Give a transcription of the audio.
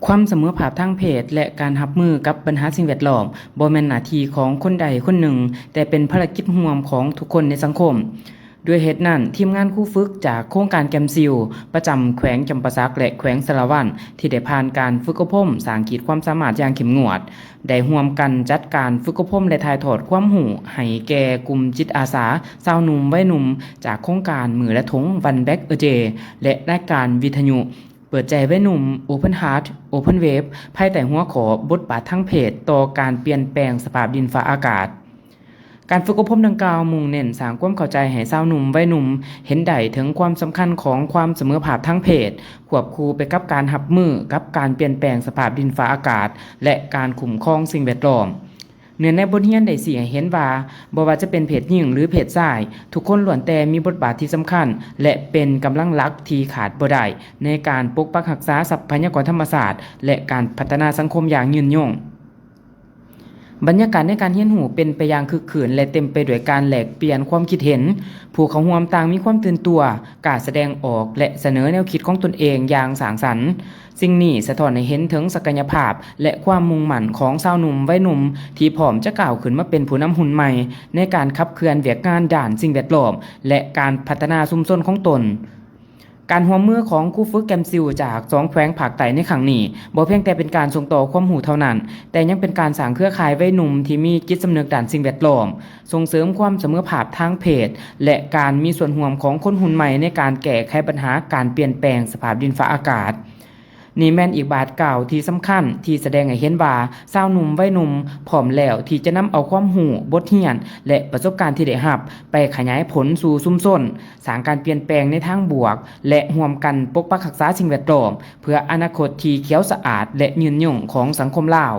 ความเสมอภาคทางเพศและการรับมือกับปัญหาสิ่งแวดล้อมบ่แม่นหน้าที่ของคนใดคนหนึ่งแต่เป็นภารกิจร่วมของทุกคนในสังคมด้วยเหตุนั้นทีมงานครูฝึกจากโครงการแกมซิลประจำแขวงจำปาสักและแขวงสะระวันที่ได้ผ่านการฝึกอบรมสร้างขีดความสามารถอย่างเข้มงวดได้ร่วมกันจัดการฝึกอบรมและถ่ายทอดความรู้ให้แก่กลุ่มจิตอาสาชาวหนุ่มวัยหนุ่มจากโครงการมือและทงวันแบ็กเจและรายการวิทยุเปิดใจไว้หนุ่ม Open Heart Open Wave ภายใต้หัวข้อบทบาททางเพศต่อการเปลี่ยนแปลงสภาพดินฟ้าอากาศการฝึกอบรมดังกล่าวมุ่งเน้นสร้างความเข้าใจให้ชาวหนุ่มวัยหนุ่มเห็นได้ถึงความสำคัญของความเสมอภาคทางเพศควบคู่ไปกับการรับมือกับการเปลี่ยนแปลงสภาพดินฟ้าอากาศและการคุ้มครองสิ่งแวดล้อมเนื่องในบทเรียนได้ชี้ให้เห็นว่าบ่ว่าจะเป็นเพศหญิงหรือเพศชายทุกคนล้วนแต่มีบทบาทที่สำคัญและเป็นกำลังหลักที่ขาดบ่ได้ในการปกปักรักษาทรัพยากรธรรมชาติและการพัฒนาสังคมอย่างยืนยงบรรยากาศในการเรียนรู้เป็นไปอย่างคึกคืนและเต็มไปด้วยการแลกเปลี่ยนความคิดเห็นผู้เข้าร่วมต่างมีความตื่นตัวกล้าแสดงออกและเสนอแนวคิดของตนเองอย่างสร้างสรรค์สิ่งนี้สะท้อนให้เห็นถึงศักยภาพและความมุ่งมั่นของชาวหนุ่มวัยหนุ่มที่พร้อมจะก้าวขึ้นมาเป็นผู้นำหุ่นใหม่ในการขับเคลื่อนเวียกงานด้านสิ่งแวดล้อมและการพัฒนาชุมชนของตนการร่วมมือของครูฝึกแกมซิลจาก2แขวงภาคใต้ในครั้งนี้บ่เพียงแต่เป็นการส่งต่อความรู้เท่านั้นแต่ยังเป็นการสร้างเครือข่ายวัยหนุ่มที่มีจิตสำนึกด้านสิ่งแวดล้อมส่งเสริมความเสมอภาคทางเพศและการมีส่วนร่วมของคนรุ่นใหม่ในการแก้ไขปัญหาการเปลี่ยนแปลงสภาพดินฟ้าอากาศนี่แม่นอีกบาทกล่าวที่สำคัญที่แสดงให้เห็นว่าชาวหนุ่มวัยหนุ่มพร้อมแล้วที่จะนำเอาความรู้บทเรียนและประสบการณ์ที่ได้รับไปขยายผลสู่ชุมชนสร้างการเปลี่ยนแปลงในทางบวกและร่วมกันปกปักรักษาสิ่งแวดล้อมเพื่ออนาคตที่เขียวสะอาดและยืนยงของสังคมลาว